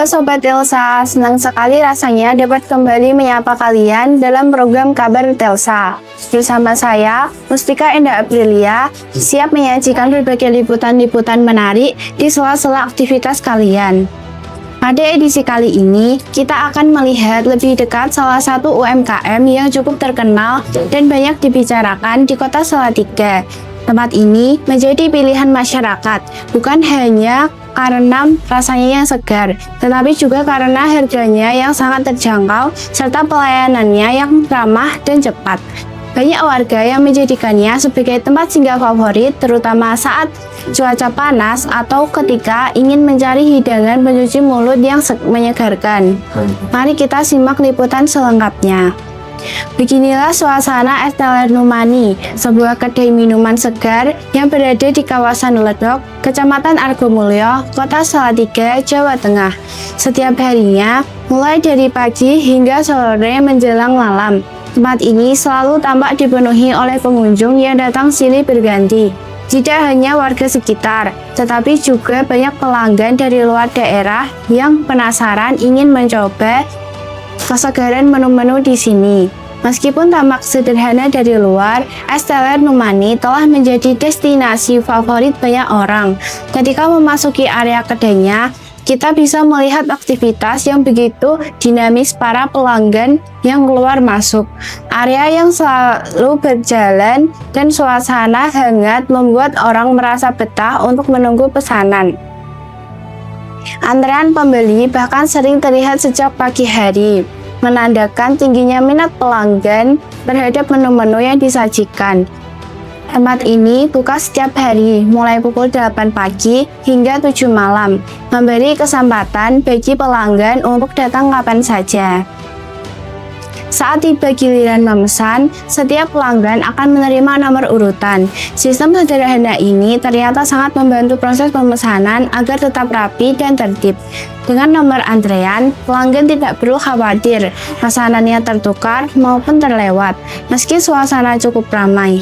Halo Sobat Telsa, senang sekali rasanya dapat kembali menyapa kalian dalam program Kabar Telsa. Bersama saya, Mustika Endah Aprilia, siap menyajikan berbagai liputan-liputan menarik di sela-sela aktivitas kalian. Pada edisi kali ini, kita akan melihat lebih dekat salah satu UMKM yang cukup terkenal dan banyak dibicarakan di kota Salatiga. Tempat ini menjadi pilihan masyarakat, bukan hanya karena rasanya yang segar, tetapi juga karena harganya yang sangat terjangkau serta pelayanannya yang ramah dan cepat. Banyak warga yang menjadikannya sebagai tempat singgah favorit, terutama saat cuaca panas atau ketika ingin mencari hidangan pencuci mulut yang menyegarkan. Mari kita simak liputan selengkapnya. Beginilah suasana Es Teler Numani, sebuah kedai minuman segar yang berada di kawasan Ledok, Kecamatan Argomulyo, Kota Salatiga, Jawa Tengah. Setiap harinya, mulai dari pagi hingga sore menjelang malam, tempat ini selalu tampak dipenuhi oleh pengunjung yang datang silih berganti. Tidak hanya warga sekitar, tetapi juga banyak pelanggan dari luar daerah yang penasaran ingin mencoba kesegaran menu-menu di sini. Meskipun tampak sederhana dari luar, Es Teler Numani telah menjadi destinasi favorit banyak orang. Ketika memasuki area kedainya, kita bisa melihat aktivitas yang begitu dinamis para pelanggan yang keluar masuk. Area yang selalu berjalan dan suasana hangat membuat orang merasa betah untuk menunggu pesanan. Antrean pembeli bahkan sering terlihat sejak pagi hari, menandakan tingginya minat pelanggan terhadap menu-menu yang disajikan. Tempat ini buka setiap hari, mulai pukul 8 pagi hingga 7 malam, memberi kesempatan bagi pelanggan untuk datang kapan saja. Saat tiba giliran memesan, setiap pelanggan akan menerima nomor urutan. Sistem sederhana ini ternyata sangat membantu proses pemesanan agar tetap rapi dan tertib. Dengan nomor antrean, pelanggan tidak perlu khawatir pesanannya tertukar maupun terlewat, meski suasana cukup ramai.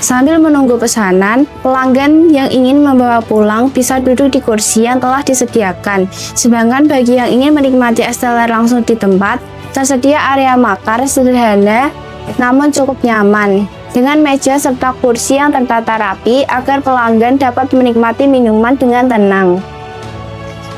Sambil menunggu pesanan, pelanggan yang ingin membawa pulang bisa duduk di kursi yang telah disediakan. Sedangkan bagi yang ingin menikmati es teler langsung di tempat, tersedia area makar sederhana namun cukup nyaman, dengan meja serta kursi yang tertata rapi agar pelanggan dapat menikmati minuman dengan tenang.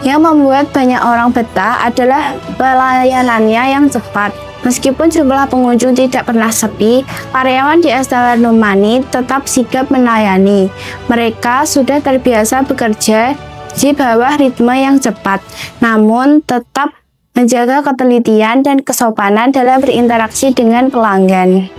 Yang membuat banyak orang betah adalah pelayanannya yang cepat. Meskipun jumlah pengunjung tidak pernah sepi, karyawan di Es Teler Numani tetap sigap melayani. Mereka sudah terbiasa bekerja di bawah ritme yang cepat, namun tetap menjaga ketelitian dan kesopanan dalam berinteraksi dengan pelanggan.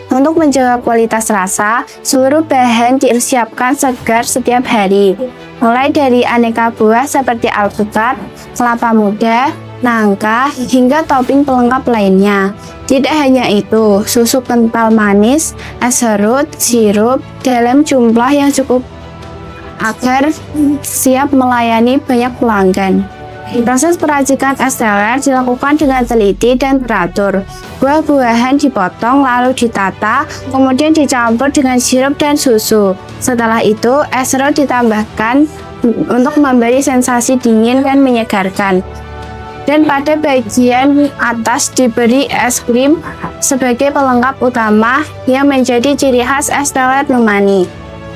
Untuk menjaga kualitas rasa, seluruh bahan disiapkan segar setiap hari, mulai dari aneka buah seperti alpukat, kelapa muda, nangka, hingga topping pelengkap lainnya. Tidak hanya itu, susu kental manis, es serut, sirup dalam jumlah yang cukup agar siap melayani banyak pelanggan. Proses peracikan es teler dilakukan dengan teliti dan teratur. Buah-buahan dipotong lalu ditata, kemudian dicampur dengan sirup dan susu. Setelah itu, es serut ditambahkan untuk memberi sensasi dingin dan menyegarkan. Dan pada bagian atas diberi es krim sebagai pelengkap utama yang menjadi ciri khas Es Teler Numani.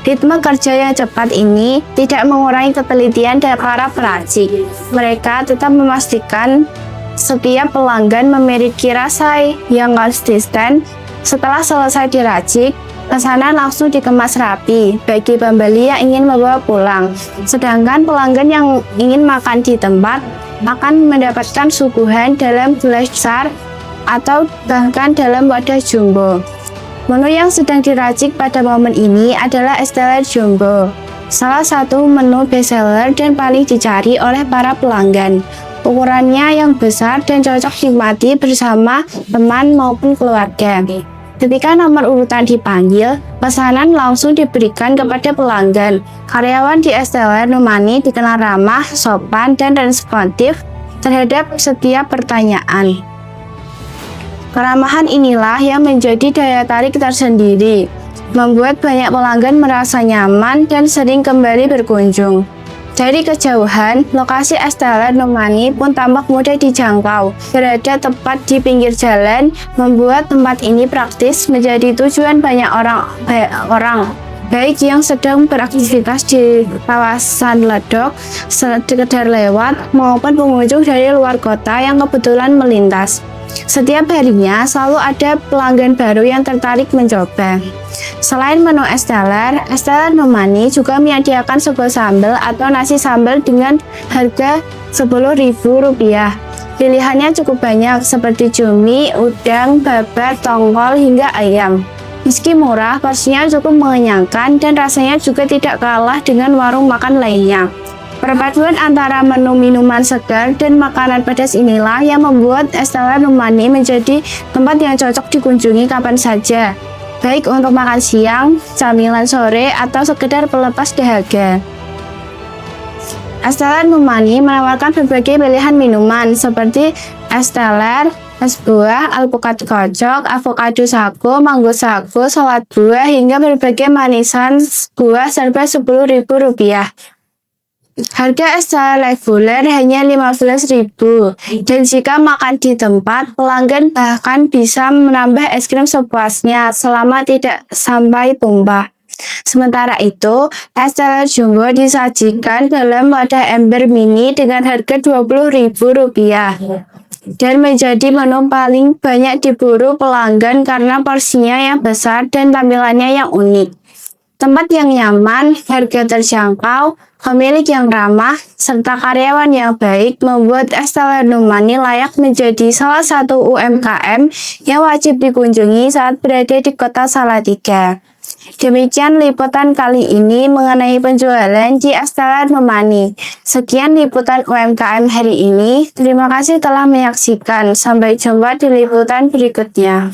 Ritme kerja yang cepat ini tidak mengurangi ketelitian dari para peracik. Mereka tetap memastikan setiap pelanggan memiliki rasa yang konsisten. Setelah selesai diracik, pesanan langsung dikemas rapi bagi pembeli yang ingin membawa pulang. Sedangkan pelanggan yang ingin makan di tempat akan mendapatkan suguhan dalam gelas besar atau bahkan dalam wadah jumbo. Menu yang sedang diracik pada momen ini adalah Es Teler Jumbo, salah satu menu bestseller dan paling dicari oleh para pelanggan. Ukurannya yang besar dan cocok dinikmati bersama teman maupun keluarga. Ketika nomor urutan dipanggil, pesanan langsung diberikan kepada pelanggan. Karyawan di Es Teler Numani dikenal ramah, sopan, dan responsif terhadap setiap pertanyaan. Keramahan inilah yang menjadi daya tarik tersendiri, membuat banyak pelanggan merasa nyaman dan sering kembali berkunjung. Dari kejauhan, lokasi Esteller Nomani pun tampak mudah dijangkau. Berada tepat di pinggir jalan, membuat tempat ini praktis menjadi tujuan banyak orang, baik yang sedang beraktivitas di kawasan Ledok, sekedar lewat, maupun pengunjung dari luar kota yang kebetulan melintas. Setiap harinya selalu ada pelanggan baru yang tertarik mencoba. Selain menu Esteller Nomani juga menyediakan sego sambal atau nasi sambal dengan harga Rp10.000. Pilihannya cukup banyak seperti cumi, udang, babat, tongkol, hingga ayam. Meski murah, porsinya cukup mengenyangkan dan rasanya juga tidak kalah dengan warung makan lainnya. Perpaduan antara menu minuman segar dan makanan pedas inilah yang membuat Esteller Nomani menjadi tempat yang cocok dikunjungi kapan saja, baik untuk makan siang, camilan sore, atau sekedar pelepas dahaga. Esteller Nomani menawarkan berbagai pilihan minuman seperti Esteller, es buah, alpukat kocok, avocado sago, manggo sago, salad buah, hingga berbagai manisan buah serba Rp10.000. Harga Esteller reguler hanya Rp15.000, dan jika makan di tempat, pelanggan bahkan bisa menambah es krim sepuasnya selama tidak sampai tumpah. Sementara itu, Esteller Jumbo disajikan dalam wadah ember mini dengan harga Rp20.000 dan menjadi menu paling banyak diburu pelanggan karena porsinya yang besar dan tampilannya yang unik. Tempat yang nyaman, harga terjangkau, pemilik yang ramah, serta karyawan yang baik membuat Esteller Nomani layak menjadi salah satu UMKM yang wajib dikunjungi saat berada di kota Salatiga. Demikian liputan kali ini mengenai penjualan di Esteller Nomani. Sekian liputan UMKM hari ini. Terima kasih telah menyaksikan. Sampai jumpa di liputan berikutnya.